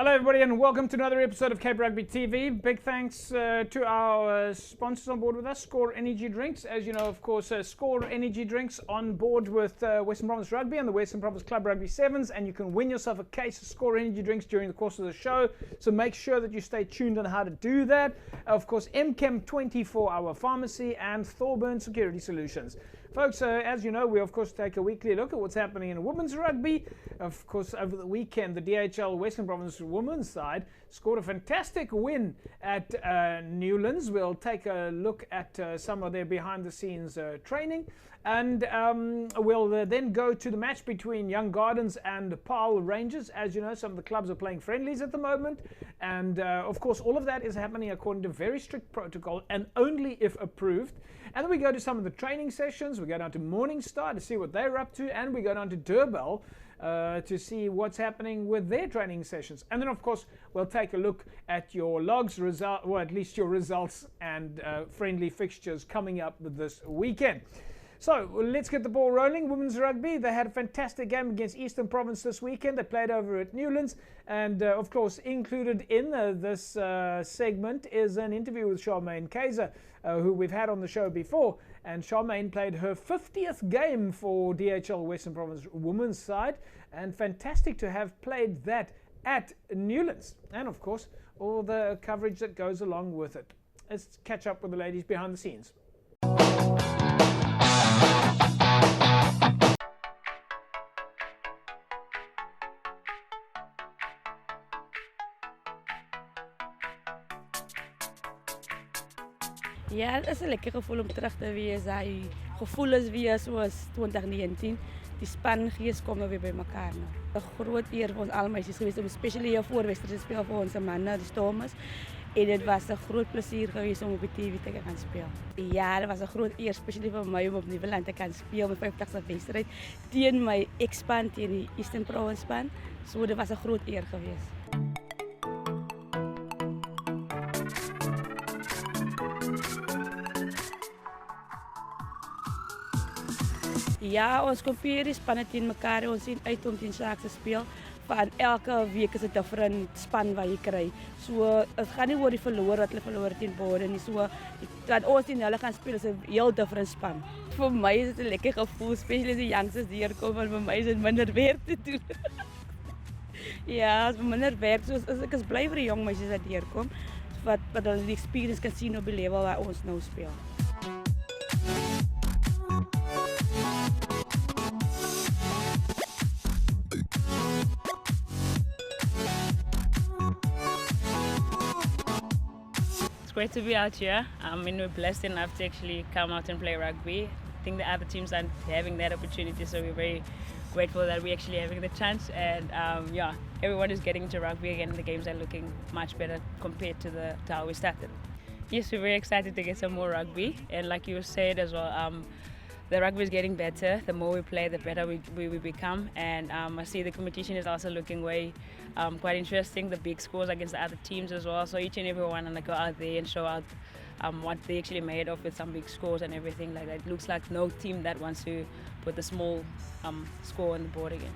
Hello everybody and welcome to another episode of Cape Rugby TV. Big thanks to our sponsors on board with us, Score Energy Drinks. As you know, of course, Score Energy Drinks on board with Western Province Rugby and the Western Province Club Rugby Sevens, and you can win yourself a case of Score Energy Drinks during the course of the show. So make sure that you stay tuned on how to do that. Of course, MChem 24-hour pharmacy and Thorburn Security Solutions. Folks, as you know, we of course take a weekly look at what's happening in women's rugby. Of course, over the weekend, the DHL Western Province women's side scored a fantastic win at Newlands. We'll take a look at some of their behind-the-scenes training, and we'll then go to the match between Young Gardens and Paarl Rangers. As you know, some of the clubs are playing friendlies at the moment, and of course, all of that is happening according to very strict protocol and only if approved. And then we go to some of the training sessions. We go down to Morningstar to see what they're up to, and we go down to Durban to see what's happening with their training sessions. And then, of course, we'll take a look at your logs, or at least your results and friendly fixtures coming up this weekend. So let's get the ball rolling. Women's rugby, they had a fantastic game against Eastern Province this weekend. They played over at Newlands, and of course included in this segment is an interview with Charmaine Kaiser, who we've had on the show before. And Charmaine played her 50th game for DHL Western Province women's side, and fantastic to have played that at Newlands, and of course all the coverage that goes along with it. Let's catch up with the ladies behind the scenes. Ja, het is een lekker gevoel om terug te wees. Hy gevoel is weer soos 2019. Die spangees kom weer bij elkaar nou. 'n groot eer vir ons al meisies geweest om spesiaal hier voorwedstrijd te speel vir ons manne, die Stormers. En dit was 'n groot plesier geweest om op die TV te kan speel. Ja, dit was 'n groot eer spesiaal vir my om op Nieuweland te kan speel met 50ste wedstryd teen my ex-span, teen die Eastern Province span. So dit was 'n groot eer geweest. Ja, ons kompeer die spanne teen mekaar. Ons sien uit om teen Sharks te speel. Van elke week is 'n different span wat jy kry. So dit gaan nie oor die verloor wat hulle verloor teen Bode nie. So dat ons teen hulle gaan speel is 'n heel different span. Vir my is dit 'n lekker gevoel, spesiaal as die youngsters deurkom, want vir my is dit minder werk te doen. Ja, as minder werk, so ek is bly vir die jong meisies wat deurkom, wat hulle die experience kan sien op die level waar ons nou speel. It's great to be out here. We're blessed enough to actually come out and play rugby. I think the other teams aren't having that opportunity, so we're very grateful that we're actually having the chance. And yeah, everyone is getting into rugby again. The games are looking much better compared to how we started. Yes, we're very excited to get some more rugby. And like you said as well, the rugby is getting better. The more we play, the better we become. And I see the competition is also looking quite interesting. The big scores against the other teams as well. So each and every one and go out there and show out what they actually made of with some big scores and everything like that. It looks like no team that wants to put the small score on the board again.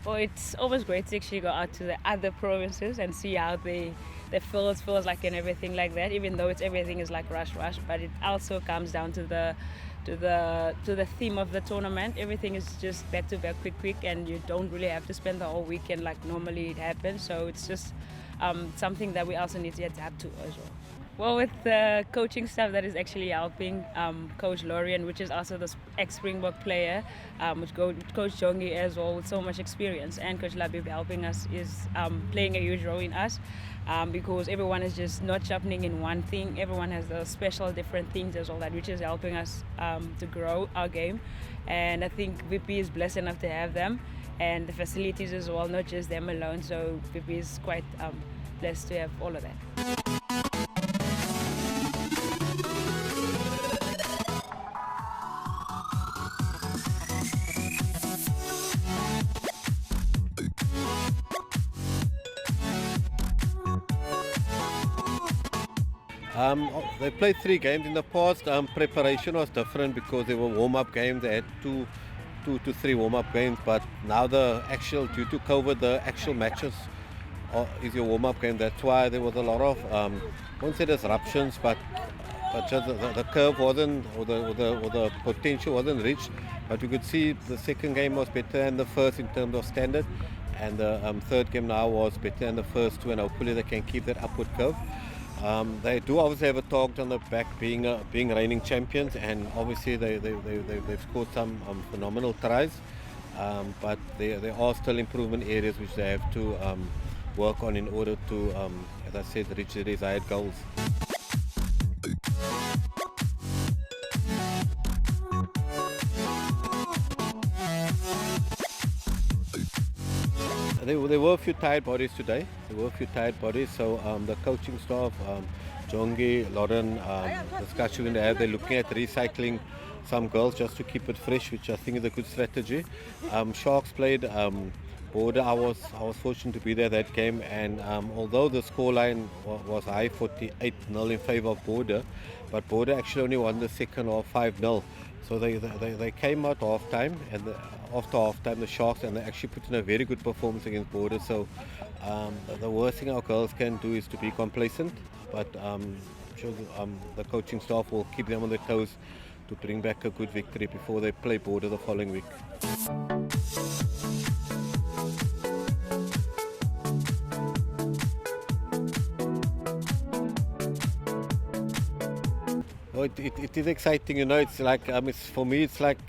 Well, it's always great to actually go out to the other provinces and see how the feels like and everything like that. Even though everything is like rush, but it also comes down to the theme of the tournament. Everything is just back to back, quick, and you don't really have to spend the whole weekend like normally it happens. So it's just something that we also need to adapt to as well. Well, with the coaching staff that is actually helping Coach Lorian, which is also the ex-Springbok player, with Coach Jongi as well, with so much experience, and Coach Labib helping us is playing a huge role in us because everyone is just not sharpening in one thing. Everyone has the special different things as well, that which is helping us to grow our game. And I think VP is blessed enough to have them and the facilities as well, not just them alone. So VP is quite blessed to have all of that. They played 3 games in the past. Preparation was different because they were warm-up games. They had two to three warm-up games, but now due to COVID, the actual matches is your warm-up game. That's why there was a lot of, I won't say disruptions, but just the curve wasn't, or the potential wasn't reached. But you could see the second game was better than the first in terms of standard, and the third game now was better than the first two, and hopefully they can keep that upward curve. They do obviously have a target on the back, being reigning champions, and obviously they've scored some phenomenal tries, but there are still improvement areas which they have to work on in order to, as I said, reach the desired goals. There were a few tired bodies today. So the coaching staff, Jongi, Lauren, discussion they're looking at recycling some girls just to keep it fresh, which I think is a good strategy. Sharks played Border. I was fortunate to be there that game, and although the scoreline was high, 48-0 in favour of Border, but Border actually only won the second half 5-0. So they came out half time, and after half time the Sharks, and they actually put in a very good performance against Border. So the worst thing our girls can do is to be complacent, but I'm sure the coaching staff will keep them on their toes to bring back a good victory before they play Border the following week. Oh, it is exciting, you know. It's like for me, it's like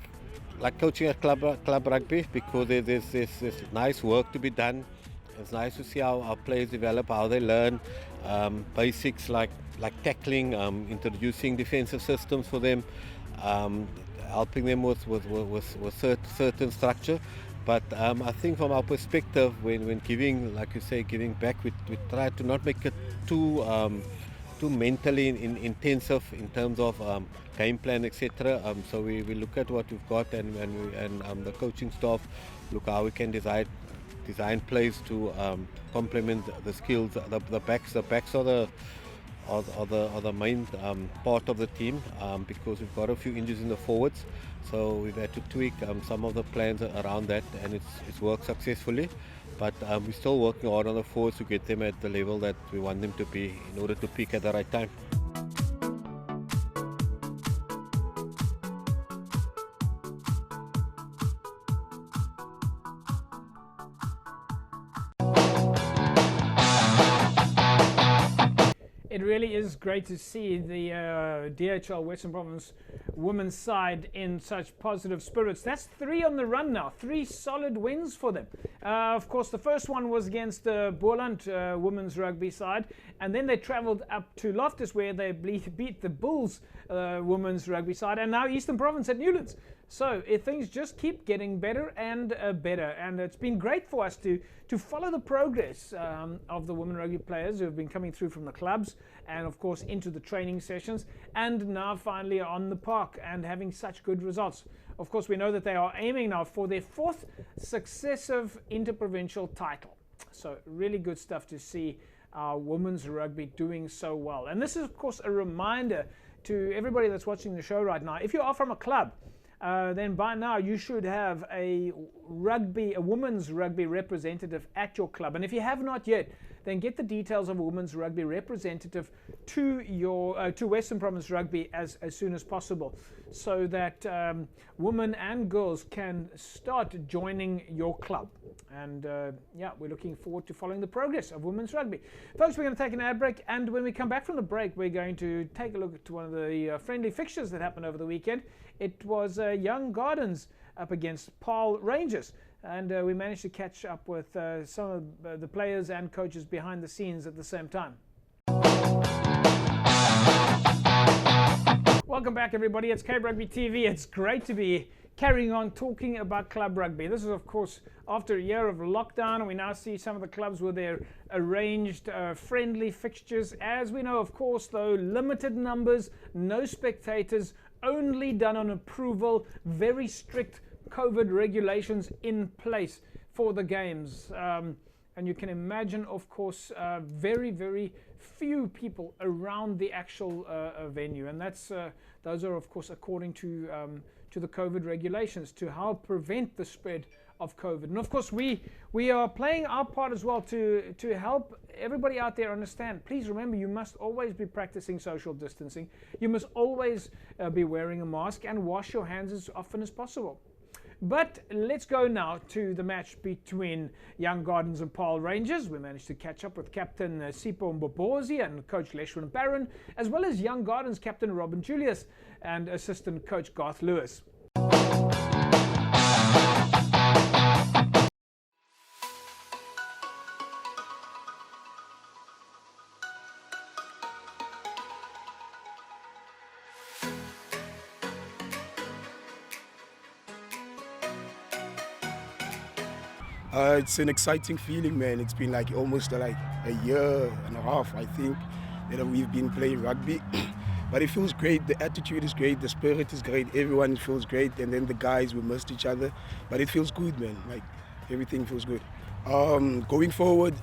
coaching a club rugby, because there's nice work to be done. It's nice to see how our players develop, how they learn basics like tackling, introducing defensive systems for them, helping them with certain structure. But I think from our perspective, when giving, like you say, giving back, we try to not make it too mentally intensive in terms of game plan, etc. So we look at what we've got, and the coaching staff look how we can design plays to complement the skills. The backs are the main part of the team, because we've got a few injuries in the forwards. So we've had to tweak some of the plans around that, and it's worked successfully. But we're still working hard on the forwards to get them at the level that we want them to be in order to peak at the right time. It really is great to see the DHL Western Province women's side in such positive spirits. That's 3 on the run now, 3 solid wins for them. Of course, the first one was against the Boland women's rugby side, and then they travelled up to Loftus where they beat the Bulls women's rugby side, and now Eastern Province at Newlands. So things just keep getting better and better, and it's been great for us to follow the progress of the women rugby players who have been coming through from the clubs, and of course into the training sessions, and now finally on the park and having such good results. Of course, we know that they are aiming now for their 4th successive interprovincial title. So really good stuff to see our women's rugby doing so well. And this is of course a reminder to everybody that's watching the show right now. If you are from a club, then by now you should have a women's rugby representative at your club. And if you have not yet, then get the details of a women's rugby representative to your to Western Province Rugby as soon as possible, so that women and girls can start joining your club. And yeah, we're looking forward to following the progress of women's rugby. Folks, we're going to take an ad break, and when we come back from the break, we're going to take a look at one of the friendly fixtures that happened over the weekend. It was Young Gardens up against Paarl Rangers, and we managed to catch up with some of the players and coaches behind the scenes at the same time. Welcome back, everybody. It's Cape Rugby TV. It's great to be carrying on talking about club rugby. This is, of course, after a year of lockdown, and we now see some of the clubs with their arranged friendly fixtures. As we know, of course, though, limited numbers, no spectators, only done on approval, very strict COVID regulations in place for the games. and you can imagine, of course, very, very few people around the actual venue, and those are, of course, according to the COVID regulations to help prevent the spread of COVID. And of course, we are playing our part as well to help everybody out there understand. Please remember, you must always be practicing social distancing. You must always be wearing a mask and wash your hands as often as possible. But let's go now to the match between Young Gardens and Paarl Rangers. We managed to catch up with Captain Sipho Mbobozi and Coach Leshwin Barron, as well as Young Gardens Captain Robin Julius and Assistant Coach Garth Lewis. It's an exciting feeling, man. It's been like almost like a year and a half, I think, that we've been playing rugby. But it feels great. The attitude is great. The spirit is great. Everyone feels great. And then the guys, we missed each other. But it feels good, man. Like, everything feels good. Going forward,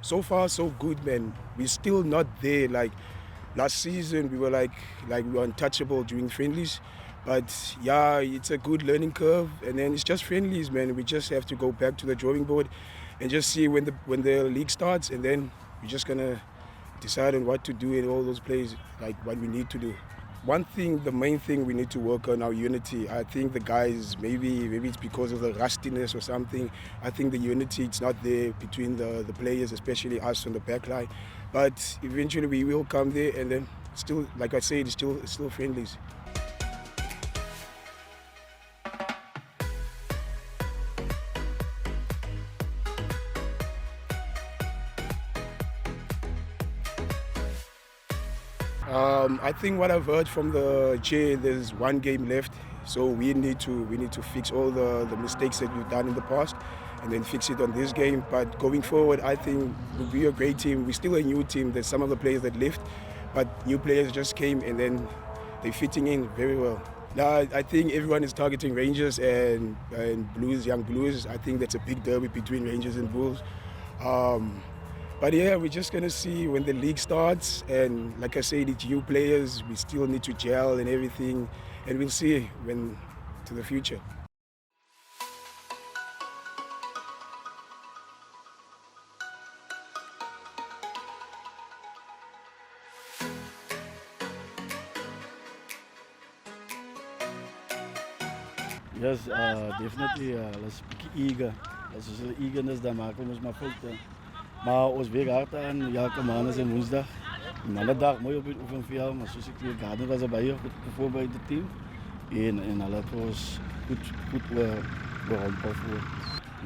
so far, so good, man. We're still not there. Like, last season, we were like we were untouchable during friendlies. But yeah, it's a good learning curve, and then it's just friendlies, man. We just have to go back to the drawing board and just see when the league starts, and then we're just gonna decide on what to do in all those plays, like what we need to do. One thing, the main thing we need to work on our unity. I think the guys, maybe it's because of the rustiness or something. I think the unity, it's not there between the players, especially us on the back line. But eventually we will come there, and then still, like I said, it's still friendlies. I think what I've heard from the chair, there's one game left, so we need to fix all the mistakes that we've done in the past, and then fix it on this game. But going forward, I think we'll be a great team. We're still a new team. There's some of the players that left, but new players just came, and then they're fitting in very well. Now, I think everyone is targeting Rangers and Blues, Young Blues. I think that's a big derby between Rangers and Bulls. But yeah, we're just going to see when the league starts, and like I said, it's new players, we still need to gel and everything, and we'll see when to the future. Yes, definitely. Let's be eager. Als we eagerness dan maken, we maar fouten. Maar ons weer hard aan, ja, maandag en woensdag. Maandag mooi op het oefenveld, maar zoals ik hier Garden was erbij, goed voorbereid het team. En alle was goed berompeld voor.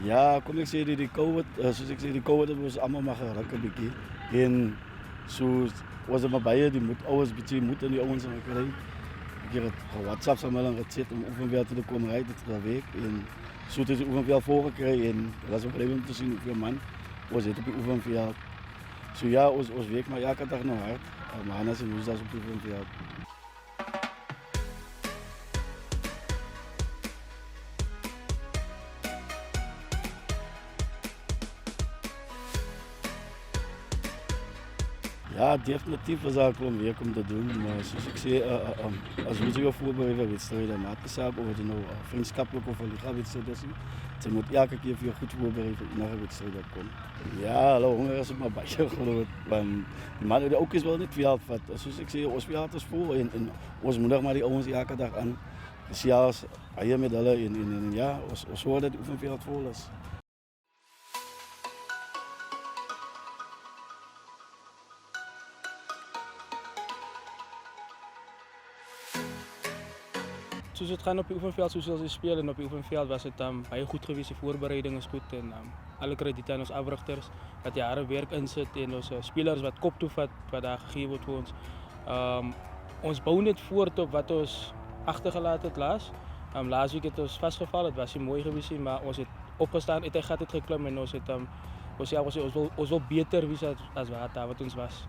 Ja, kom ik zeggen, die COVID, zoals ik zei, die COVID was allemaal maar geraakt een beetje. En zo was het maar bij, die moet alles een beetje moeten die jongens aan krijgen. Ik heb het WhatsApp samen gezet om oefenveld te komen rijden ter week. En zo is het oefenveld voorgekregen en dat was een probleem om te zien hoeveel man was het op het oefenveld. Zo ja, ons week, maar elke dag nog hard. Maandag en woensdag op het oefenveld. Ja, definitief was dat gewoon werk om te doen. Maar zoals ik zei, als we zich voorbereiden wedstrijden, maakt het zaak of het nou vriendschappelijk of een liga-wedstrijd is. Ze moet elke keer veel goed voorbereiden naar een wedstrijd komt. Ja, honger is het maar bij je geloof. Want die mannen ook is wel niet veel vat. Zoals ik zei, ons veld is vol en ons moeder maar die jongens elke dag aan. Dus ja, als je met alle en ja, ons hoort dat het oefenveld vol is. Zoals het gaan op je oefenveld, zoals ze spelen op je oefenveld, was het heel goed geweest. De voorbereiding is goed en alle krediet aan onze africhters, dat jaren werk in zit en onze spelers wat kop toe vat, wat daar gegeven wordt voor ons. Ons bouwen net voort op wat ons achtergelaten het laatst. Laatst week het ons vastgevallen, het was niet mooi geweest, maar ons het opgestaan, het gaat het geklom en ons wil beter wees als wat ons was.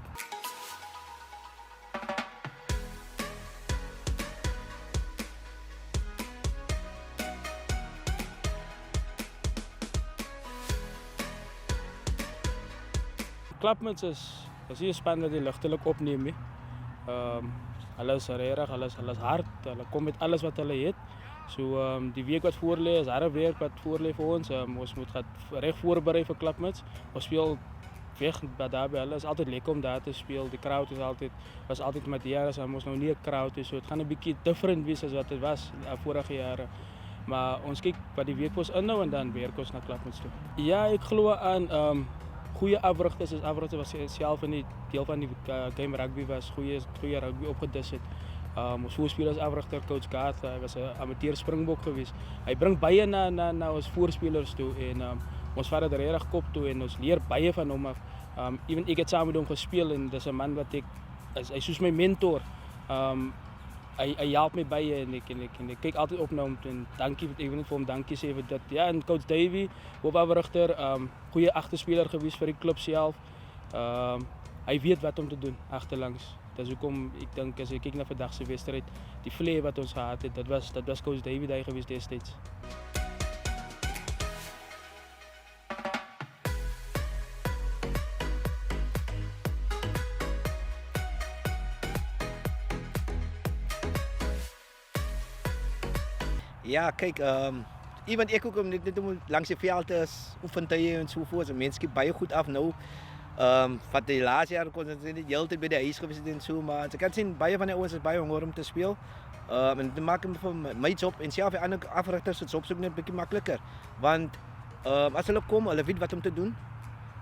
Klapmuts is nie 'n span wat jy ligtelik opneem nie. Hulle is regtig, hulle is hard, hulle kom met alles wat hulle het. So die week wat voor lê is harde werk wat voor lê vir ons. Ons moet reg voorberei vir Klapmuts. Ons speel weg daar by hulle. Is altyd lekker om daar te speel. Die crowd was altyd met jare, so ons nou nie 'n crowd is, so dit gaan 'n bietjie different wees as wat dit was vorige jare. Maar ons kyk wat die week ons inhou en dan werk ons na Klapmuts toe. Ja, ek glo aan goeie afrigters is afrigters wat self in die deel van die game rugby was, goeie rugby opgedis het. Ons voorspeler is afrigter coach Garth, hy was 'n amateur springbok geweest. Hy bring baie na ons voorspelers toe en ons vat dit regtig kop toe en ons leer baie van hom af. Even ek het saam met hom gespeel en dis 'n man wat hy soos my mentor. Hy help my baie en ek kyk altyd op na hom en dankie ek wil net vir hom dankie sê vir dit. Ja, en coach Davey, hoofafrigter, goeie agterspeler gewees vir die klub self. Hy weet wat om te doen agterlangs. Dis hoekom ek dink as ek kyk na vandag se wedstryd, die vlei wat ons gehad het, dit was coach Davey daai gewees destyds. Ja, kyk, iemand ek ook om net om langs die veld is, oefentye en so voort. Mense skiep baie goed af nou. Wat die laaste jaar kon ons nie heeltyd by die huis gewees het en so, maar ek kan sien baie van die ouens is baie honger om te speel. En dit maak vir my job en self die ander afrigters se job ook net 'n bietjie makliker. Want as hulle kom, hulle weet wat om te doen.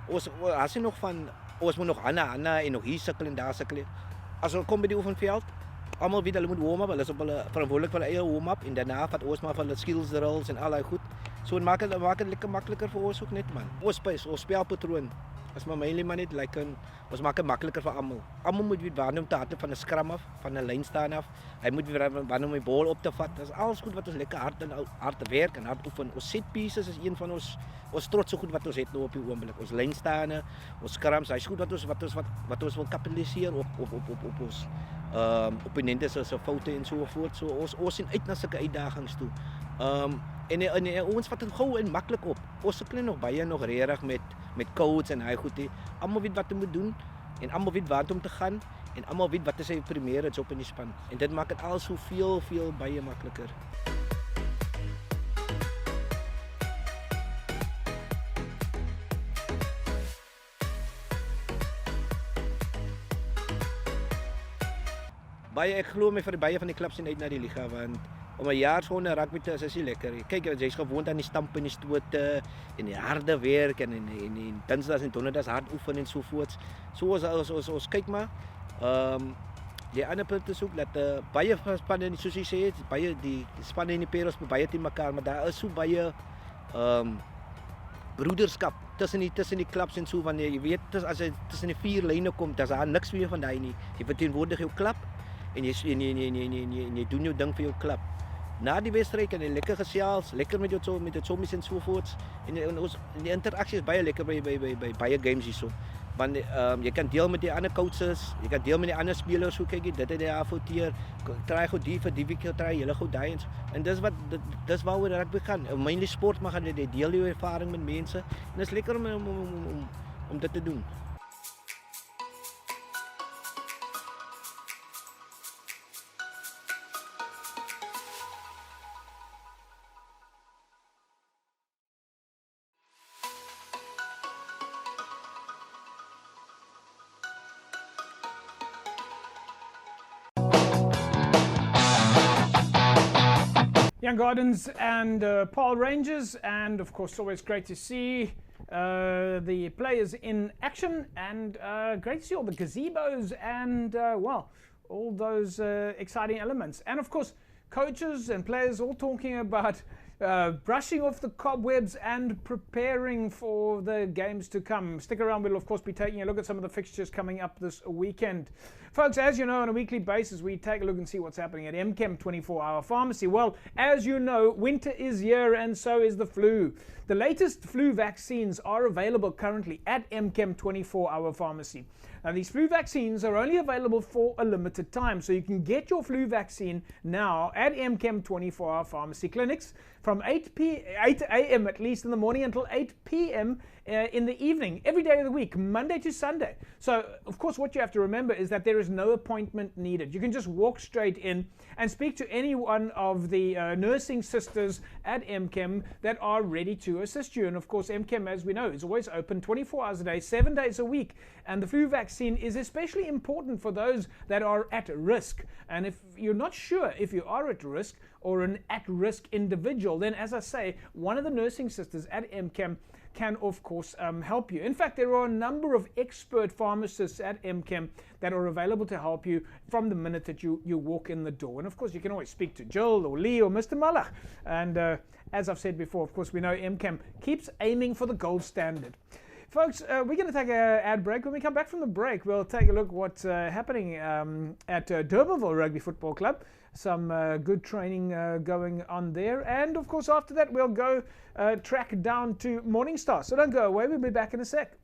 Ons sien nog van ons moet nog Anna en nog hier sukkel en daar sukkel. As hulle kom by die oefenveld, almal weet hulle moet warm up, hulle is op hulle verantwoordelik vir hulle eie warm up en daarna vat ons maar vir hulle skills drills en al daai goed. So dit maak dit lekker makliker vir ons ook net man. Ons spelpatroon is maar mainly maar net like ons maak dit makliker vir almal. Almal moet weet waar om te hardloop van 'n scrum af, van 'n lyn staan af. Hy moet weet waar om die bal op te vat. Dis alles goed wat ons lekker hard werk en hard oefen. Ons set pieces is een van ons trotse goed wat ons het nou op die oomblik. Ons lynstaane, ons scrums, hy's goed wat ons wil kapitaliseer op ons opponente se foute en so voort. So ons sien uit na sulke uitdagings toe. En ons vat dit gou en maklik op. Ons sukkel nog baie nog regtig met codes en hy goed. Almal weet wat hulle moet doen en almal weet waar om te gaan en almal weet wat is sy primêre job in die span. En dit maak dit al so veel baie makliker. Ek glo my vir baie van die klubs sien uit na die liga want om 'n jaar sonder rugby te is nie lekker nie. Kyk, jy's gewoond aan die stamp en die stote en die harde werk en dinsdae en donderdae hard oefen en so voort. So ons kyk maar. Die ander punt is ook dat baie spanne soos jy sê, baie die spanne in die Peros baie teen mekaar, maar daar is so baie broederskap tussen die klubs en so wanneer jy weet as jy tussen die 4 lyne kom, dan is daar niks meer van daai nie. Jy verteenwoordig jou klub en jy doen jou ding vir jou klub. Na die wedstryd kan jy lekker gesels, lekker met jou sommies en so voort. En die interaksie is baie lekker by baie games hierso. Want jy kan deel met die ander coaches, jy kan deel met die ander spelers, hoe kyk jy dit het daar afouteer, try gou die vir die week try julle gou daai en dis waaroor rugby gaan. Mainly sport maar gaan jy deel jou ervaring met mense en dit is lekker om dit te doen. Young Gardens and Paul Rangers, and of course always great to see the players in action, and great to see all the gazebos and well, all those exciting elements, and of course coaches and players all talking about brushing off the cobwebs and preparing for the games to come. Stick around, we'll of course be taking a look at some of the fixtures coming up this weekend. Folks, as you know, on a weekly basis we take a look and see what's happening at MChem 24-hour pharmacy. Well, as you know, winter is here and so is the flu. The latest flu vaccines are available currently at MChem 24-hour pharmacy. Now, these flu vaccines are only available for a limited time, so you can get your flu vaccine now at MChem 24-hour pharmacy clinics from 8 a.m. at least in the morning until 8 p.m. in the evening, every day of the week, Monday to Sunday. So, of course, what you have to remember is that there is no appointment needed. You can just walk straight in and speak to any one of the nursing sisters at MChem that are ready to assist you. And, of course, MChem, as we know, is always open 24 hours a day, 7 days a week. And the flu vaccine is especially important for those that are at risk. And if you're not sure if you are at risk or an at-risk individual, then, as I say, one of the nursing sisters at MChem can, of course, help you. In fact, there are a number of expert pharmacists at MChem that are available to help you from the minute that you walk in the door. And, of course, you can always speak to Jill or Lee or Mr. Malach. And as I've said before, of course, we know MChem keeps aiming for the gold standard. Folks, we're going to take an ad break. When we come back from the break, we'll take a look at what's happening at D'Urberville Rugby Football Club. Some good training going on there. And, of course, after that, we'll go track down to Morningstar. So don't go away. We'll be back in a sec.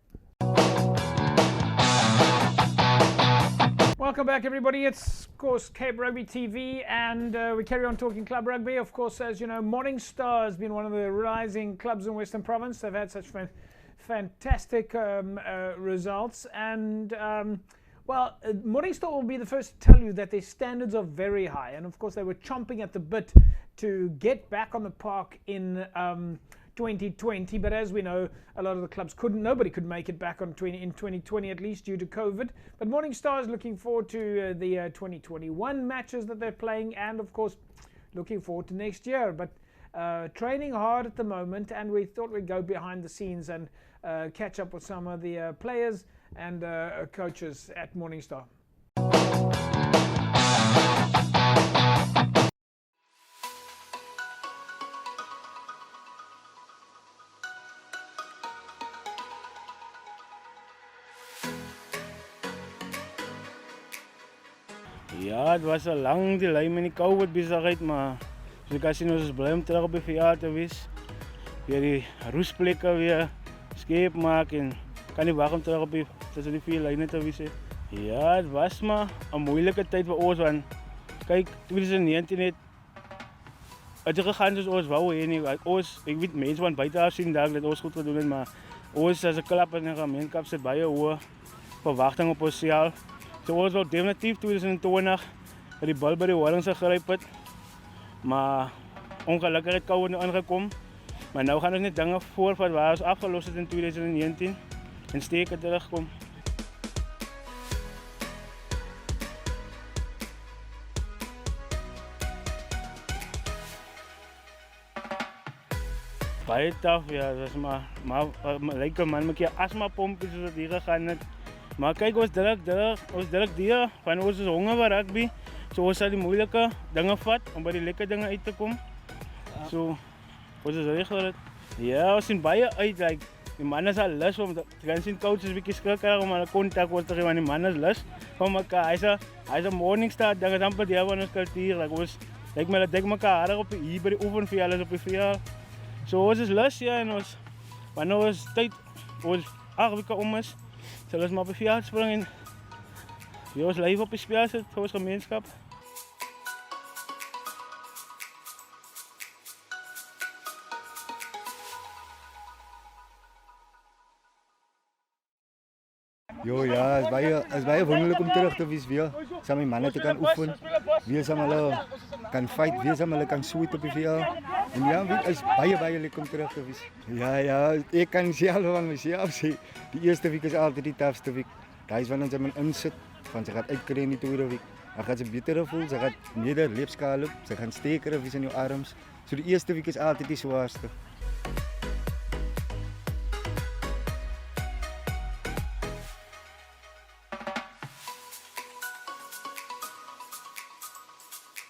Welcome back, everybody. It's, of course, Cape Rugby TV, and we carry on talking club rugby. Of course, as you know, Morningstar has been one of the rising clubs in Western Province. They've had such fantastic results, and well, Morningstar will be the first to tell you that their standards are very high, and of course they were chomping at the bit to get back on the park in 2020, but as we know, a lot of the clubs nobody could make it back in 2020, at least due to COVID. But Morningstar is looking forward to the 2021 matches that they're playing, and of course looking forward to next year. But training hard at the moment, and we thought we'd go behind the scenes and catch up with some of the players and coaches at Morningstar. Ja, het was een lang delay met die COVID bezigheid, maar soos ek sien, ons is blij om terug op die VR te wees. Weer die roesplekke weer skeep maak en kan nie wag om terug op tussen die vier lijnen te wees. Ja, het was maar een moeilijke tijd voor ons, want kijk, 2019 het gegaan soos ons wou heen. Ons, ek weet mense van buiten af sien dat ons goed gedoen het, maar ons as 'n klub in die gemeenskap sit baie hoë verwagting op onsself. So ons wou definitief 2020 die bal by die horings gegryp het, maar ongelukkig het COVID nou ingekom. Maar nou gaan ons net dinge voorvat waar ons afgelos het in 2019 en steke terugkom. Baie tough, ja, dat is maar lyk 'n man met 'n asma pompie soos dit hier gegaan het. Maar kyk, ons druk die, van ons is honger vir rugby, so ons sal die moeilike dinge vat om by die lekker dinge uit te kom. So ons is reg vir dit. Ja, ons sien baie uit, like, die man is al lus om te gaan sien coach is bietjie skrikkerig om hulle kontak oor te gee, want die man is lus van mekaar. Hy's 'n Morningstar, dit is amper die van ons kultuur, like ons lyk my dat dek mekaar harder op hier by die oefen vir alles op die veld. So ons is lus, ja, en ons wanneer ons tyd ons 8 weke om is, sal ons maar op die veld spring en ja, ons lyf op die spel sit vir ons gemeenskap. Jo, ja, het is baie wonderlik om terug te wees weer, saam met manne te kan oefen, weer saam hulle kan fight, weer saam hulle kan sweet op die veld. En ja, het is baie lekker om terug te wees. Ja, ek kan self van myself sê, die eerste week is altyd die toughste week. Daar is wanneer jy insit, van sy gaat uitkry in die tweede week. Dan gaat sy beter voel, sy gaat meer leefskaal op, sy gaan steker wees in jou arms. So die eerste week is altyd die zwaarste.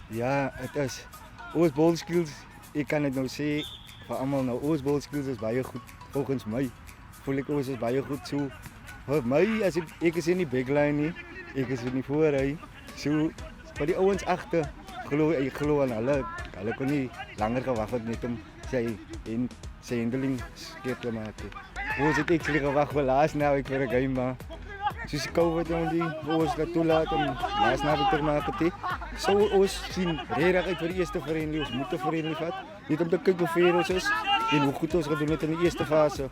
Ja, het is. Ons ball skills, ek kan dit nou sê vir almal nou, ons ball skills is baie goed. Volgens my voel ek ons is baie goed so. Vir my as ek is in die backline nie, ek is in die voorry. So vir die ouens agter, ek glo aan hulle kon nie langer gewag het net om sy handling skeep te maak. Ons het ek gewag vir laas nou ek vir 'n game maar soos COVID en die ons dat toelaat om laas naweek te maak het. So ons sien regtig uit vir die eerste friendly, ons moet 'n friendly vat. Net om te kyk hoe ver ons is en hoe goed ons gedoen het in die eerste fase.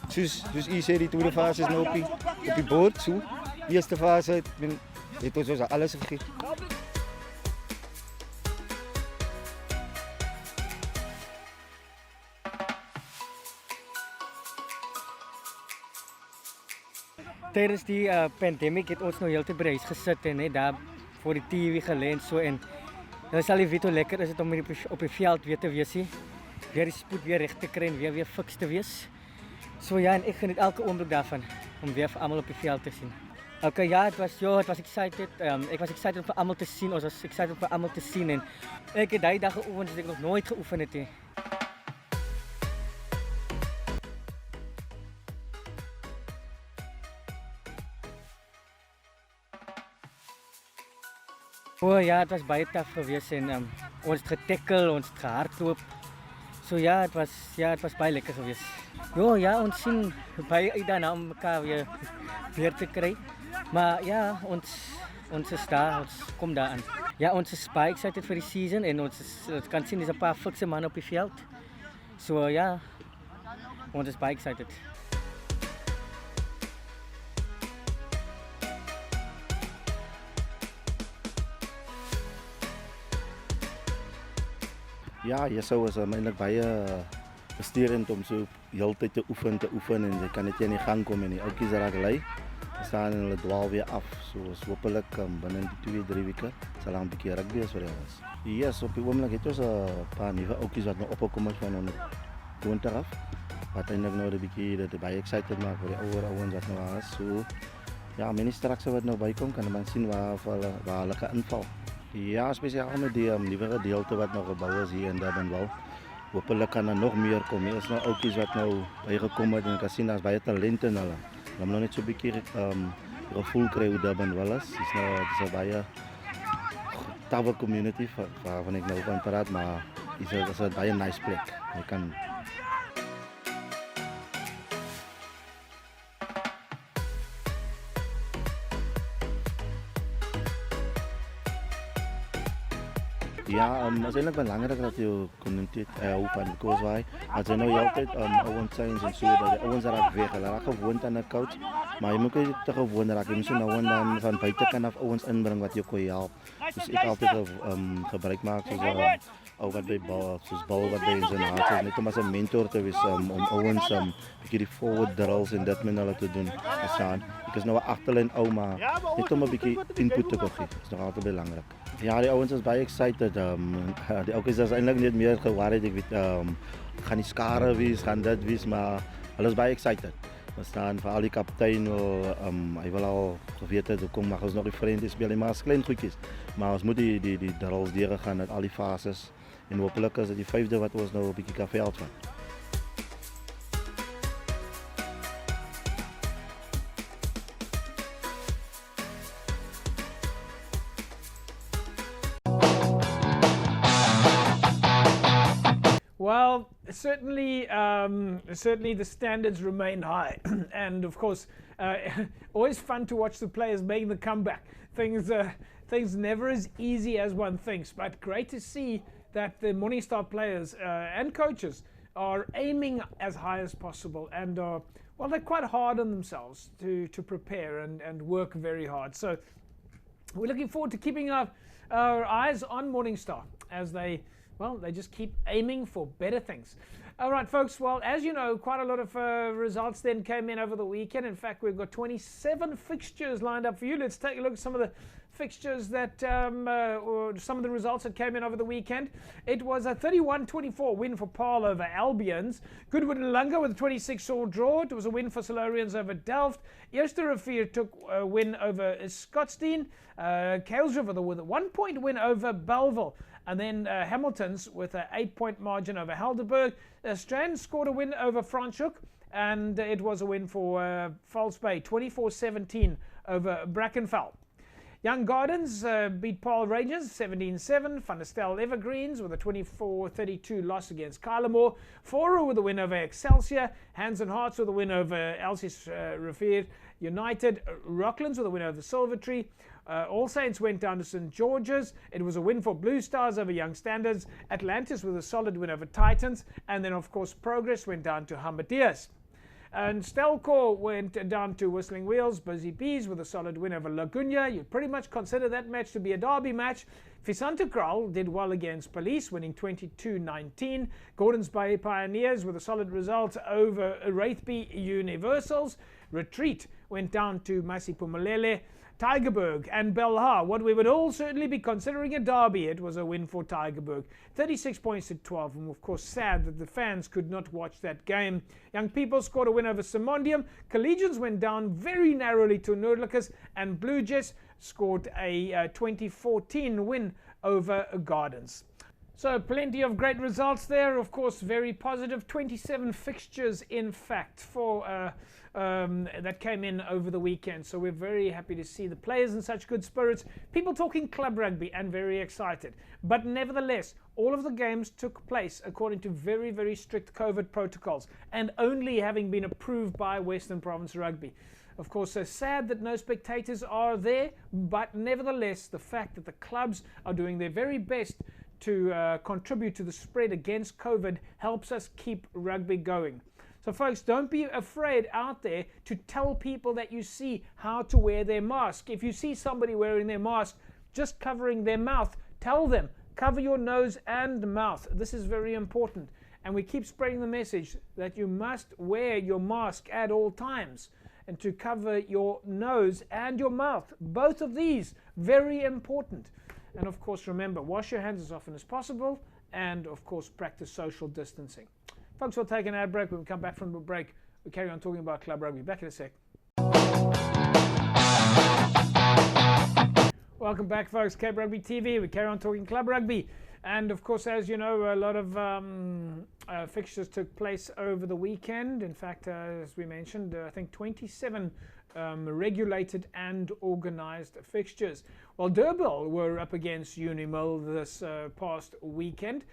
soos u sê die tweede fase is nou op die bord so. Eerste fase het ons alles gegee. Tijdens die pandemic het ons nou heeltyd by die huis gesit en net daar voor die TV geleend so en dan sal jy weet hoe lekker is dit om op die veld weer te wees hier. Weer die spoed weer reg te kry en weer fiks te wees. So ja, en ek geniet elke oomblik daarvan om weer vir almal op die veld te sien. Okay, ja, het was excited. Ek was excited om vir almal te sien. Ons was excited om vir almal te sien en ek het daai dag geoefen wat ek nog nooit geoefen het nie. Oh ja, het was baie taaf geweest en ons het getackle, ons het gehardloop. So ja, het was baie lekker geweest. Jo, ja, ons sien baie uit daarna om mekaar weer te kry. Maar ja, ons is daar, ons kom daaraan. Ja, ons is baie excited vir die season en ons kan sien dis 'n paar fikse manne op die veld. So ja, ons is baie excited. Ja, Jesu was eintlik baie bestuurend om so heeltyd te oefen en jy kan net nie in die gang kom en die oudjies raak lui. Staan en hulle dwaal weer af. So hopelik binne die 2-3 weke sal daar 'n bietjie rugby wees vir ons. Yes, op die oomblik het ons 'n paar nuwe oudjies wat nou opgekom het van 120 af. Wat eintlik nou 'n bietjie dat baie excited maak vir die ouer ouens wat nou is. So ja, minister wat nou bykom kan man sien waar hulle gaan inval. Ja, spesiaal met die nuwe gedeelte wat nog gebou is hier in Durbanville. Hopelik kan er nog meer kom. Hier is nou oudjies wat nou bygekom het en ek kan sien daar's baie talent in hulle. Hulle moet nou net so 'n bietjie gevoel kry hoe Durbanville is. Dis 'n baie tawe community waarvan ek nou kan praat, maar is 'n baie nice plek. Jy kan ja, is eintlik belangrik dat jy community open because why? As jy nou altyd ouens signs en so dat die ouens raak weg, hulle raak gewoond aan 'n coach, maar jy moet nie te gewoond raak. Jy moet nou en dan van buitekant af ouens inbring wat jou kan help. Dus ek altyd gebruik maak soos wat by bal wat by in sy naad is, net om as 'n mentor te wees om ouens bietjie die forward drills en dit met hulle te doen. Ek is nou 'n agterlyn ou, maar net om 'n bietjie input te gee. Dit is nog altyd belangrik. Ja, die ouens is baie excited. Die oudjies is eintlik net meer geworried. Ek weet gaan die skare wees, gaan dit wees, maar hulle is baie excited. Ons staan vir al die kaptein hy wil al geweet het hoekom mag ons nog die vriende speel nie, maar as klein goedjies. Maar ons moet die drills deurgaan uit al die fases en hopelik is dit die 5de wat ons nou 'n bietjie kan veld van. Well, certainly the standards remain high, and of course, always fun to watch the players making the comeback. Things never as easy as one thinks, but great to see that the Morning Star players and coaches are aiming as high as possible, and they're quite hard on themselves to prepare and work very hard. So we're looking forward to keeping our eyes on Morning Star as they just keep aiming for better things. All right, folks. Well, as you know, quite a lot of results then came in over the weekend. In fact, we've got 27 fixtures lined up for you. Let's take a look at some of the fixtures that, or some of the results that came in over the weekend. It was a 31-24 win for Paarl over Albions. Goodwood and Lunga with a 26-all draw. It was a win for Solarians over Delft. Eerste Rivier took a win over Scottsdene. Kales River with a 1-point win over Belleville. And then Hamilton's with an 8-point margin over Helderberg. Strand scored a win over Franschhoek, and it was a win for False Bay, 24-17 over Brackenfell. Young Gardens beat Paarl Rangers 17-7. Van der Stel Evergreens with a 24-32 loss against Kylemore. Foru with a win over Excelsior. Hands and Hearts with a win over Elsies Rivier United. Rocklands with a win over Silvertree. All Saints went down to St. George's. It was a win for Blue Stars over Young Standards. Atlantis with a solid win over Titans. And then, of course, Progress went down to Hamadias. And Stelkor went down to Whistling Wheels. Busy Bees with a solid win over Laguna. You'd pretty much consider that match to be a derby match. Visantokral did well against Police, winning 22-19. Gordons Bay Pioneers with a solid result over Wraithby Universals. Retreat went down to Masipumalele. Tygerberg and Belha, what we would all certainly be considering a derby. It was a win for Tygerberg. 36 points to 12, and of course sad that the fans could not watch that game. Young People scored a win over Simondium. Collegians went down very narrowly to Noordlikers, and Blue Jets scored a 2014 win over Gardens. So plenty of great results there. Of course, very positive. 27 fixtures, in fact, for that came in over the weekend. So we're very happy to see the players in such good spirits. People talking club rugby and very excited. But nevertheless, all of the games took place according to very, very strict COVID protocols and only having been approved by Western Province Rugby. Of course, so sad that no spectators are there, but nevertheless, the fact that the clubs are doing their very best to contribute to the spread against COVID helps us keep rugby going. So folks, don't be afraid out there to tell people that you see how to wear their mask. If you see somebody wearing their mask just covering their mouth, tell them, cover your nose and mouth. This is very important. And we keep spreading the message that you must wear your mask at all times and to cover your nose and your mouth. Both of these, very important. And of course, remember, wash your hands as often as possible and of course, practice social distancing. Folks, we'll take an ad break. When we come back from the break, we carry on talking about club rugby. Back in a sec. Welcome back, folks. Cape Rugby TV. We carry on talking club rugby. And of course, as you know, a lot of fixtures took place over the weekend. In fact, as we mentioned, I think 27 regulated and organized fixtures. Well, Durban were up against Unimil this past weekend.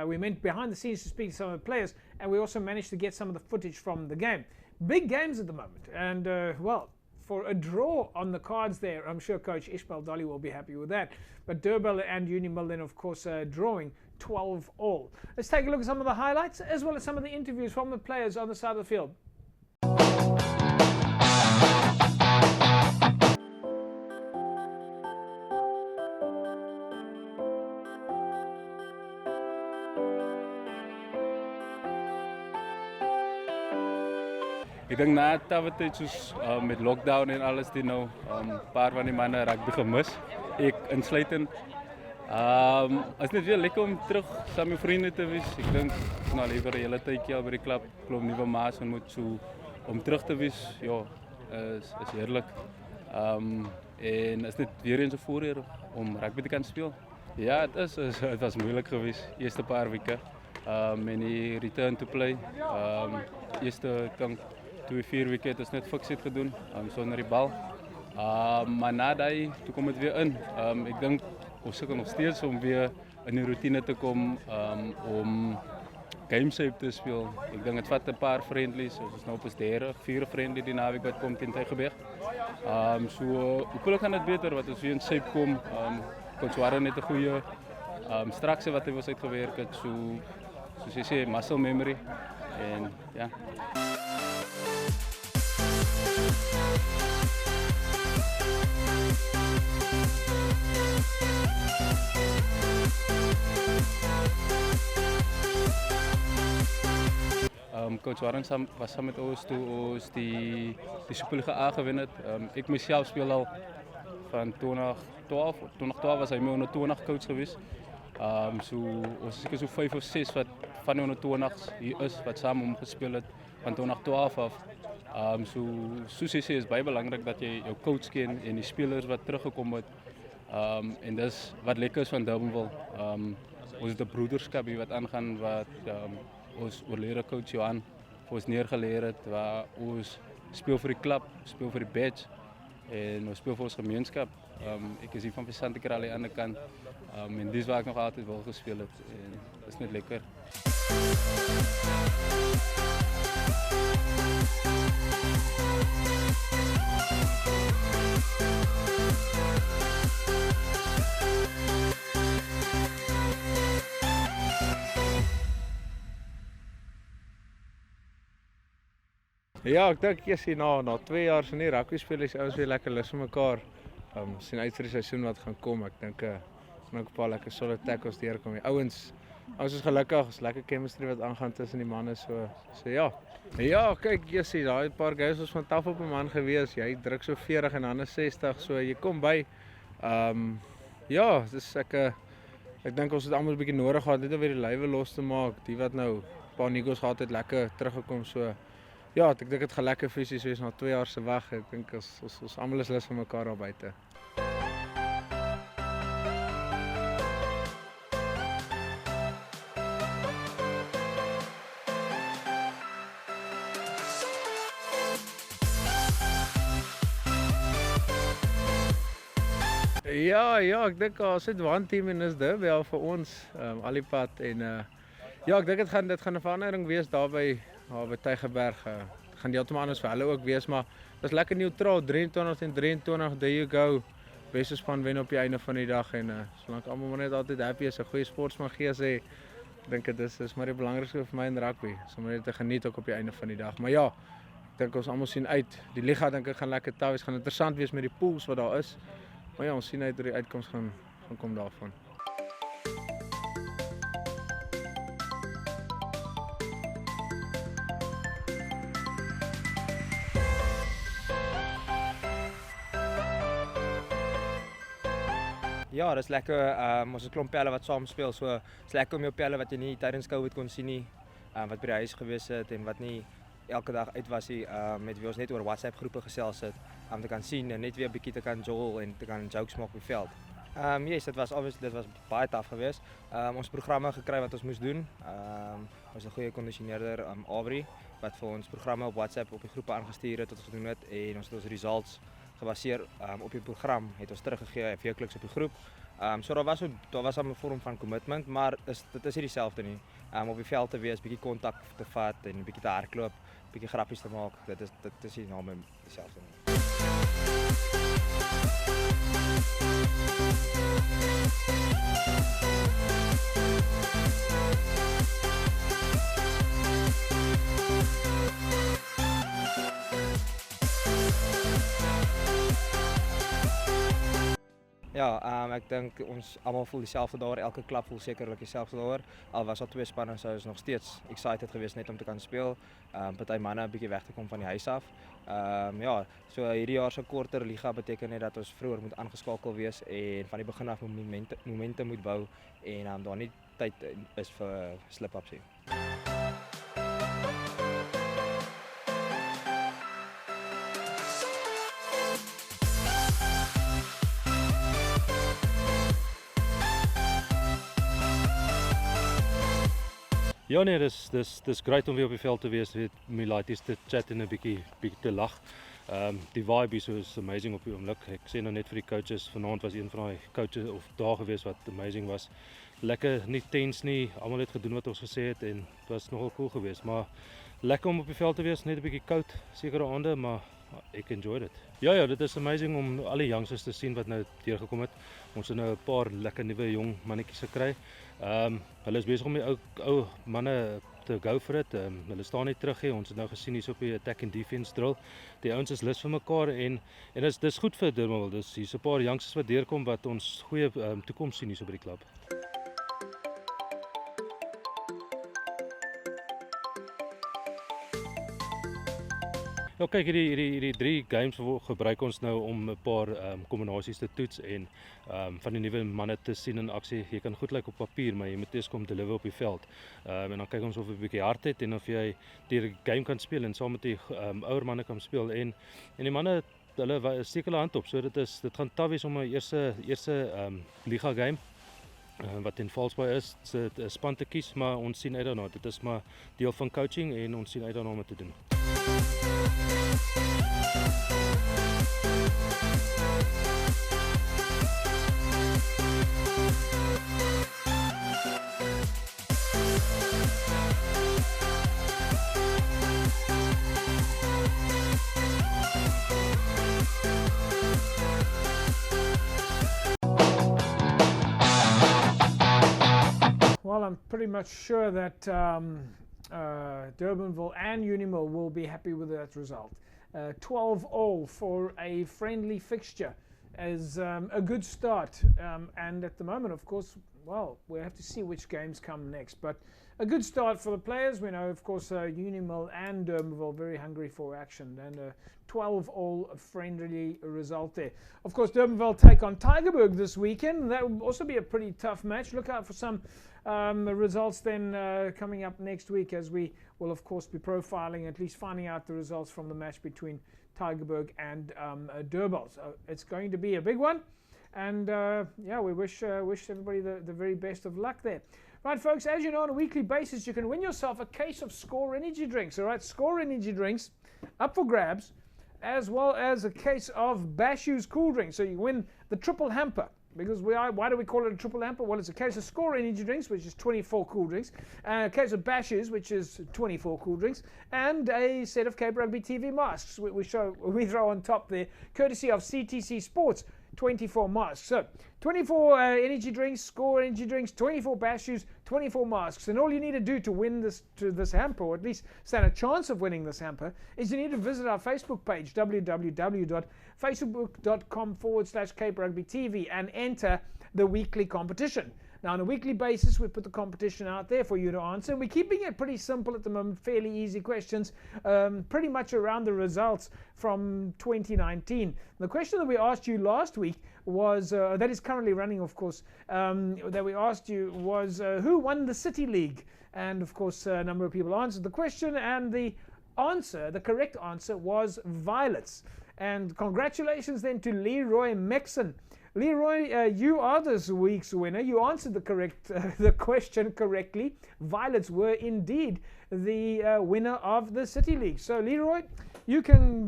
We went behind the scenes to speak to some of the players, and we also managed to get some of the footage from the game. Big games at the moment, and well, for a draw on the cards there, I'm sure Coach Ishmael Dolly will be happy with that. But Durban and Unimil then, of course, drawing 12-all. Let's take a look at some of the highlights, as well as some of the interviews from the players on the side of the field. Ik denk na het soos met lockdown en alles die nou paar van die manne rugby gemis. Ek insluitend. Is net weer lekker om terug saam met vriende te wees. Ek dink nou liever 'n hele tydjie al by die klub, klop nuwe maats ontmoet, so om terug te wees, ja, is heerlik. En is net weer eens 'n voorreg om rugby te kan speel. Ja, het was moeilijk geweest eerste paar weke. En die return to play. Eerste dink 2-4 weke het ons net fiks het gedoen, sonder die bal. Maar na daai toe kom dit weer in. Ek dink ons sukkel nog steeds om weer in die routine te kom om game shape te speel. Ek dink dit vat 'n paar friendlies, ons is nou op ons derde, vierde friendly die naweek wat kom teen Tygerberg. So hopelik gaan dit beter wat ons weer in shape kom. Coach Warren net 'n goeie strakse wat hy was uitgewerk het, soos jy sê, muscle memory en ja. Coach Warren was saam met ons toe ons die Superliga A gewen het. Ek myself speel al van 2012. 2012 was hy my onder 20 coach geweest. So ons is seker so 5 of 6 wat van die onder 20s hier is wat saam hom gespeel het van 2012 af. Soos jy sê, is baie belangrik dat jy jou coach ken en die spelers wat teruggekom het. En dis wat lekker is van Durbanville. Ons het 'n broederskap hier wat aangaan wat ons oorlede coach Johan vir ons neergeleer het, waar ons speel vir die klub, speel vir die badge en ons speel vir ons gemeenskap. Ek is hier van Visantokral aan die ander kant en dis waar ek nog altyd wil gespeel het en dit is net lekker. Ja, ek dink eers hier na 2 jaar so nie rugby speel is ouens weer lekker lus vir mekaar. Sien uit vir die seisoen wat gaan kom. Ek dink gaan ook 'n paar lekker solid tackles deurkom. Die ouens is gelukkig, is lekker chemistry wat aangaan tussen die manne so ja. Ja, kyk, jy daai paar guys was van taf op 'n man gewees. Jy druk so 40 en dan 60, so jy kom by. Ja, dis ek dink ons het almal 'n bietjie nodig gehad net om weer die lywe los te maak. Die wat nou 'n paar nigos gehad het lekker teruggekom so. Ja, ek dink dit gaan lekker fisies wees na 2 jaar se wag. Ek dink ons almal is lus vir mekaar daar buite. Ja, ek dink ons het one team en is dit wel vir ons al die pad en ja, ek dink dit gaan 'n verandering wees daar by Tygerberg. Gaan heeltemal anders vir hulle ook wees, maar dit is lekker neutraal, 23 en 23, there you go. Beste span wen op die einde van die dag en solank almal maar net altyd happy is, 'n goeie sportsman gee sê, ek dink dit is maar die belangrikste vir my in rugby, om net te geniet ook op die einde van die dag. Maar ja, ek dink ons almal sien uit. Die liga dink ek gaan lekker taai wees, gaan interessant wees met die pools wat daar is. Maar ja, ons sien uit hoe die uitkoms gaan kom daarvan. Ja, dis lekker. Ons het 'n klomp pelle wat saam speel, so dis lekker om jou pelle wat jy nie tydens Covid kon sien nie, wat by die huis gewees het en wat nie elke dag uit was nie, met wie ons net oor WhatsApp groepe gesels het, om te kan sien en net weer 'n bietjie te kan jol en te kan jokes maak op die veld. Yes, dit was baie taaf geweest. Ons programme gekry wat ons moes doen. Ons 'n goeie kondisioneerder, Aubrey, wat vir ons programme op WhatsApp op die groepe aangestuur het tot ons gedoen het en ons het ons results gebaseer op die program het ons teruggegee weekliks op die groep. So daar was 'n vorm van commitment, maar dit is nie dieselfde nie. Op die veld te wees, bietjie kontak te vat en 'n bietjie te hardloop, bietjie grappies te maak, dit is nie nou dieselfde nie. Ja, ek dink ons almal voel dieselfde daaroor, elke klub voel sekerlik dieselfde daaroor. Al was daar 2 spanne, sou ons nog steeds excited geweest net om te kan speel. Party manne 'n bietjie weg te kom van die huis af. Ja, so hierdie jaar se korter liga beteken net dat ons vroeër moet aangeskakel wees en van die begin af momente moet bou en daar nie tyd is vir slip-ups nie. Ja nee, dis great om weer op die veld te wees, weet my laities te chat en 'n bietjie te lag. Die vibe hier so is amazing op die oomblik. Ek sê nou net vir die coaches, vanaand was een van daai coaches of dae gewees wat amazing was. Lekker, nie tense nie, almal het gedoen wat ons gesê het en dit was nogal cool geweest, maar lekker om op die veld te wees, net 'n bietjie koud sekere aande, maar ek enjoyed it. Ja, dit is amazing om al die youngsters te sien wat nou deurgekom het. Ons het nou 'n paar lekker nuwe jong mannetjies gekry. Hulle is besig om die ou manne te go for it. Hulle staan net terug hier. Ons het nou gesien hier's op die attack and defense drill. Die ouens is lus vir mekaar en dis goed vir Durbanville. Dis hier's 'n paar youngsters wat deurkom wat ons goeie toekoms sien hier so by die klub. Ja, kyk hierdie 3 games gebruik ons nou om 'n paar kombinasies te toets en van die nuwe manne te sien in aksie. Jy kan goed lyk op papier, maar jy moet eers kom deliver op die veld. En dan kyk ons of jy 'n bietjie hard het en of jy die game kan speel en saam met die ouer manne kan speel en die manne hulle steek hulle hand op. So dit gaan taaf wees om 'n eerste liga game wat in Valsbaai is, 'n span te kies, maar ons sien uit daarna. Dit is maar deel van coaching en ons sien uit daarna om dit te doen. Well, I'm pretty much sure that Durbanville and Unimil will be happy with that result. 12-all for a friendly fixture is a good start. And at the moment, of course, well, we'll have to see which games come next. But a good start for the players. We know, of course, Unimil and Durbanville very hungry for action. And a 12-all friendly result there. Of course, Durbanville take on Tygerberg this weekend. That will also be a pretty tough match. Look out for some results then coming up next week, as we will, of course, be profiling, at least finding out the results from the match between Tygerberg and Durbanville. So it's going to be a big one. And yeah, we wish everybody the very best of luck there. Right, folks, as you know, on a weekly basis, you can win yourself a case of Score Energy Drinks. All right, Score Energy Drinks up for grabs, as well as a case of Bashu's Cool Drinks. So you win the triple hamper. Because why do we call it a triple hamper? Well, it's a case of Score Energy Drinks, which is 24 cool drinks, a case of Bashes, which is 24 cool drinks, and a set of Cape Rugby TV masks we throw on top there, courtesy of CTC Sports. 24 masks. So 24 energy drinks, Score Energy Drinks, 24 Bashes, 24 masks. And all you need to do to win this hamper, or at least stand a chance of winning this hamper, is you need to visit our Facebook page, www.facebook.com/Cape Rugby TV, and enter the weekly competition. Now, on a weekly basis, we put the competition out there for you to answer. And we're keeping it pretty simple at the moment, fairly easy questions, pretty much around the results from 2019. The question that we asked you last week was, that is currently running, of course, that we asked you was, who won the City League? And, of course, a number of people answered the question, and the correct answer was Violets. And congratulations then to Leroy Mexon. Leroy, you are this week's winner. You answered the question correctly. Violets were indeed the winner of the City League. So, Leroy, you can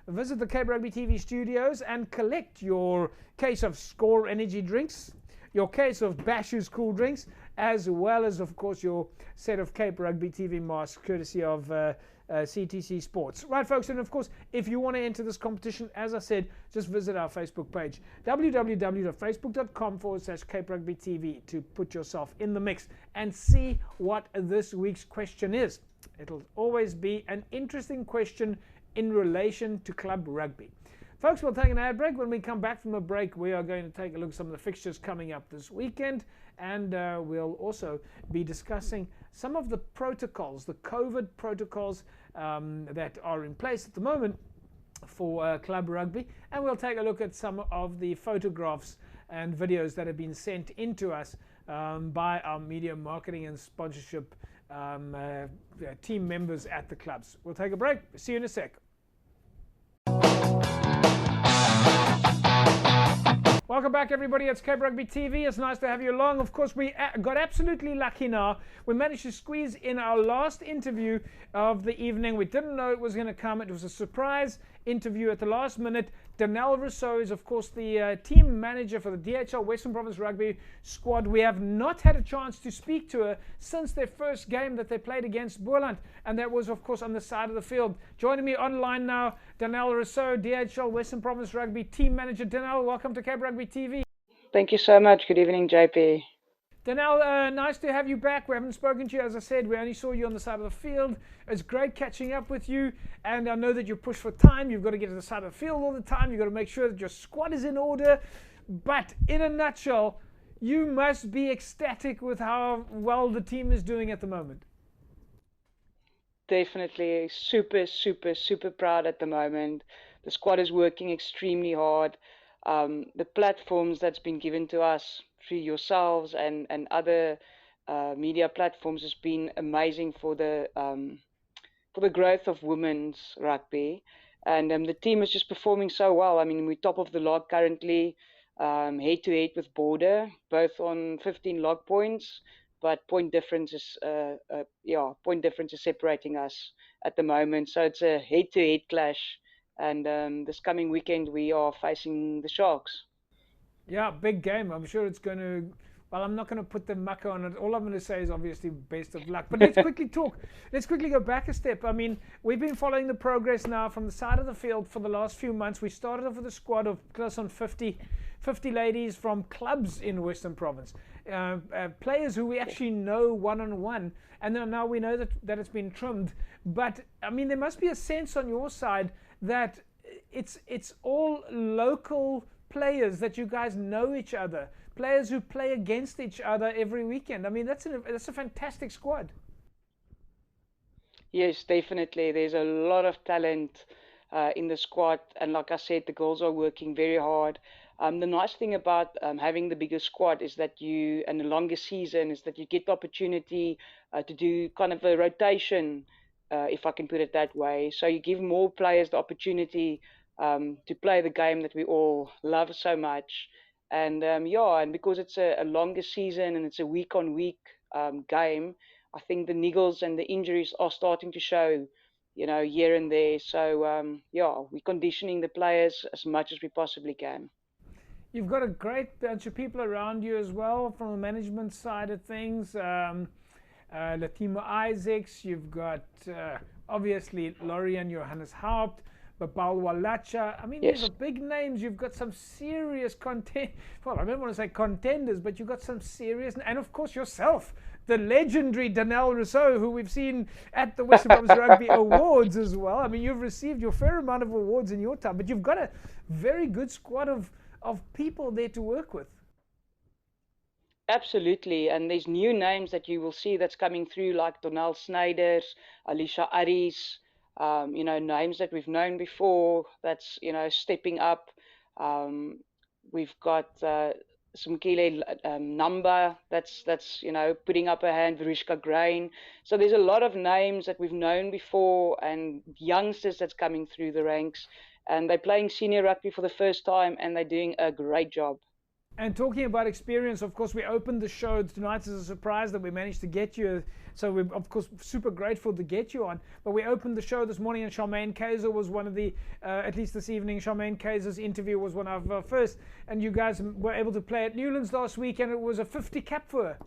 visit the Cape Rugby TV studios and collect your case of Score Energy Drinks, your case of Bashu's Cool Drinks, as well as, of course, your set of Cape Rugby TV masks, courtesy of CTC Sports. Right, folks, and of course, if you want to enter this competition, as I said, just visit our Facebook page, www.facebook.com/Cape Rugby TV, to put yourself in the mix and see what this week's question is. It'll always be an interesting question in relation to club rugby. Folks, we'll take an ad break. When we come back from the break, we are going to take a look at some of the fixtures coming up this weekend, and we'll also be discussing some of the protocols, the COVID protocols that are in place at the moment for club rugby, and we'll take a look at some of the photographs and videos that have been sent into us by our media marketing and sponsorship team members at the clubs. We'll take a break. See you in a sec. Welcome back, everybody. It's Cape Rugby TV. It's nice to have you along. Of course, we got absolutely lucky now. We managed to squeeze in our last interview of the evening. We didn't know it was going to come. It was a surprise interview at the last minute. Danelle Rousseau is, of course, the team manager for the DHL Western Province Rugby squad. We have not had a chance to speak to her since their first game that they played against Boland, and that was, of course, on the side of the field. Joining me online now, Danelle Rousseau, DHL Western Province Rugby team manager. Danelle, welcome to Cape Rugby TV. Thank you so much. Good evening, JP. Danelle, nice to have you back. We haven't spoken to you, as I said. We only saw you on the side of the field. It's great catching up with you, and I know that you're pushed for time. You've got to get to the side of the field all the time. You've got to make sure that your squad is in order. But in a nutshell, you must be ecstatic with how well the team is doing at the moment. Definitely super proud at the moment. The squad is working extremely hard. The platforms that's been given to us through yourselves and other media platforms has been amazing for the growth of women's rugby, and the team is just performing so well. I mean, we're top of the log currently, head to head with Border, both on 15 log points, but point difference is separating us at the moment. So it's a head to head clash, and this coming weekend we are facing the Sharks. Yeah, big game. I'm sure it's going to... Well, I'm not going to put the mucker on it. All I'm going to say is obviously best of luck. But let's quickly talk. Let's quickly go back a step. I mean, we've been following the progress now from the side of the field for the last few months. We started off with a squad of close on 50 ladies from clubs in Western Province. players who we actually know one-on-one, and then now we know that it's been trimmed. But I mean, there must be a sense on your side that it's all local players, that you guys know each other, players who play against each other every weekend. I mean, that's a fantastic squad. Yes, definitely. There's a lot of talent in the squad, and like I said, the girls are working very hard. The nice thing about having the bigger squad is that and the longer season is that you get the opportunity to do kind of a rotation, if I can put it that way. So you give more players the opportunity to play the game that we all love so much. And and because it's a longer season and it's a week-on-week game, I think the niggles and the injuries are starting to show, here and there. So we're conditioning the players as much as we possibly can. You've got a great bunch of people around you as well from the management side of things. Latimo Isaacs, you've got obviously Laurie and Johannes Haupt, Babal Walacha. I mean, these are big names. You've got some serious well, I don't want to say contenders, but you've got some serious, and of course yourself, the legendary Danelle Rousseau, who we've seen at the Western Province Rugby Awards as well. I mean, you've received your fair amount of awards in your time, but you've got a very good squad of people there to work with. Absolutely, and there's new names that you will see that's coming through, like Donald Snyders, Alicia Aris, names that we've known before that's, stepping up. We've got Sumkile Namba that's putting up a hand, Verishka Grain. So there's a lot of names that we've known before and youngsters that's coming through the ranks, and they're playing senior rugby for the first time, and they're doing a great job. And talking about experience, of course, we opened the show tonight as a surprise that we managed to get you. So we're, of course, super grateful to get you on. But we opened the show this morning, and Charmaine Kaiser was one of the, at least this evening, Charmaine Kaiser's interview was one of our first. And you guys were able to play at Newlands last week, and it was a 50 cap for her.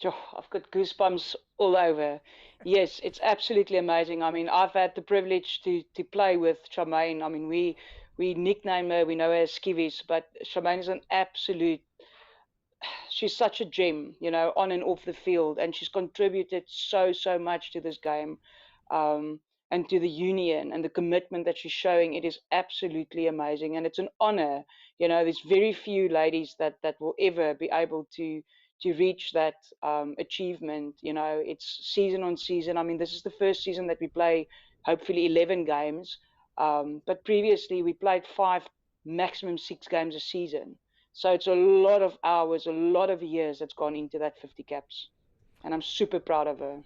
Oh, I've got goosebumps all over. Yes, it's absolutely amazing. I mean, I've had the privilege to play with Charmaine. I mean, we nickname her, we know her as Skivvies, but Charmaine is an absolute, she's such a gem, on and off the field, and she's contributed so much to this game, and to the union and the commitment that she's showing. It is absolutely amazing, and it's an honor. There's very few ladies that will ever be able to reach that achievement. It's season on season. I mean, this is the first season that we play, hopefully 11 games. But previously we played 5, maximum 6 games a season. So it's a lot of hours, a lot of years that's gone into that 50 caps. And I'm super proud of her.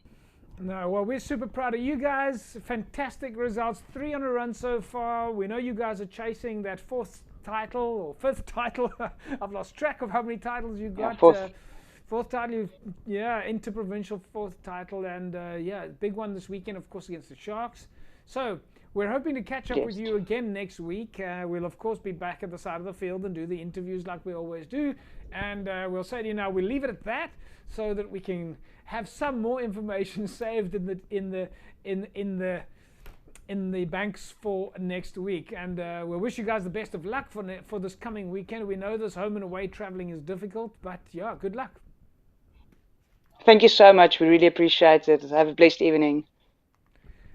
No, well, we're super proud of you guys. Fantastic results, 3 on a run so far. We know you guys are chasing that 4th title or 5th title. I've lost track of how many titles you got. Yeah, 4th title, interprovincial 4th title, and big one this weekend, of course, against the Sharks. So we're hoping to catch up with you again next week. We'll, of course, be back at the side of the field and do the interviews like we always do. And we'll say to you now, we'll leave it at that so that we can have some more information saved in the banks for next week. And we'll wish you guys the best of luck for this coming weekend. We know this home and away traveling is difficult, but yeah, good luck. Thank you so much. We really appreciate it. Have a blessed evening.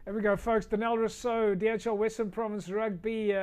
There we go, folks. Danelle Rousseau, DHL Western Province Rugby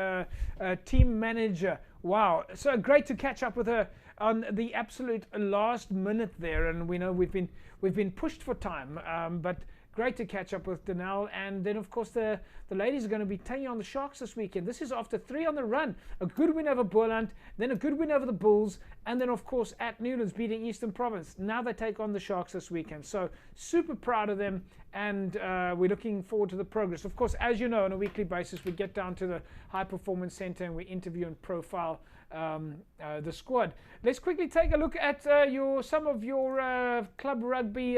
team manager. Wow, so great to catch up with her on the absolute last minute there. And we know we've been pushed for time, but great to catch up with Danelle. And then, of course, the ladies are going to be taking on the Sharks this weekend. This is after 3 on the run. A good win over Boland, then a good win over the Bulls, and then, of course, at Newlands beating Eastern Province. Now they take on the Sharks this weekend. So super proud of them, and we're looking forward to the progress. Of course, as you know, on a weekly basis, we get down to the High Performance Center and we interview and profile the squad. Let's quickly take a look at some of your club rugby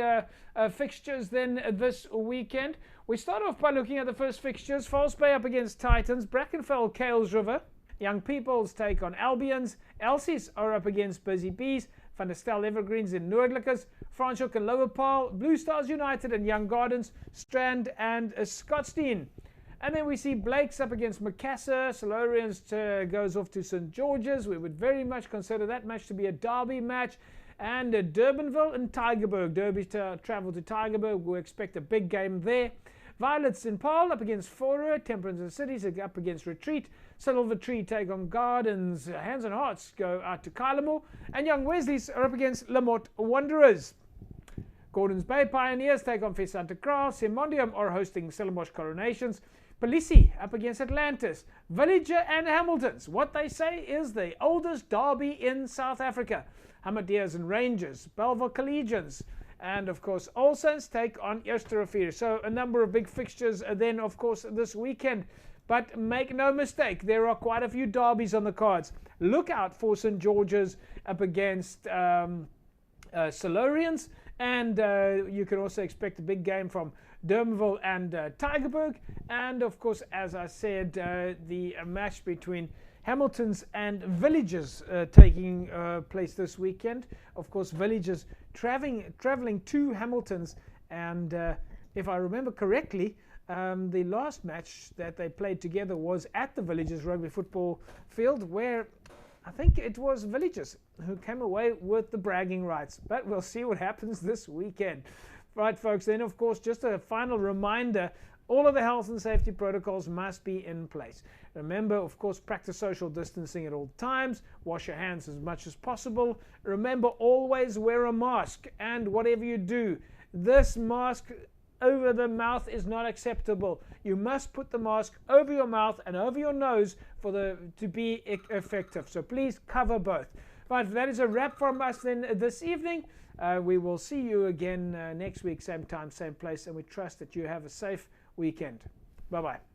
fixtures then this weekend. We start off by looking at the first fixtures. False Bay up against Titans, Brackenfell, Kales River. Young Peoples take on Albions. Elsies are up against Busy Bees. Van der Stel Evergreens in Noordlikers. Franschhoek and Lower Paarl. Blue Stars United and Young Gardens. Strand and Scottsdene. And then we see Blake's up against Macassar. Silurians goes off to St. George's. We would very much consider that match to be a derby match. And Durbanville and Tygerberg. Derby travel to Tygerberg. We expect a big game there. Violets in Paarl up against Fora. Temperance and Cities up against Retreat. Silver Tree take on Gardens. Hands and Hearts go out to Kylemore. And Young Wesley's are up against Lamotte Wanderers. Gordons Bay Pioneers take on Santa Cruz. Simondium are hosting Stellenbosch Coronations. Palisi up against Atlantis. Villager and Hamiltons. What they say is the oldest derby in South Africa. Hamadiers and Rangers. Belleville Collegians. And of course, All Saints take on Eerste. So a number of big fixtures then, of course, this weekend. But make no mistake, there are quite a few derbies on the cards. Look out for St. George's up against Silurians. And you can also expect a big game from Durbanville and Tygerberg. And of course, as I said, the match between Hamiltons and Villagers taking place this weekend. Of course, Villagers traveling to Hamiltons, and if I remember correctly, the last match that they played together was at the Villagers rugby football field, where I think it was Villagers who came away with the bragging rights. But we'll see what happens this weekend. Right, folks, then of course, just a final reminder, all of the health and safety protocols must be in place. Remember, of course, practice social distancing at all times. Wash your hands as much as possible. Remember, always wear a mask. And whatever you do, this mask over the mouth is not acceptable. You must put the mask over your mouth and over your nose to be effective. So please cover both. Right, that is a wrap from us then this evening. We will see you again next week, same time, same place, and we trust that you have a safe weekend. Bye-bye.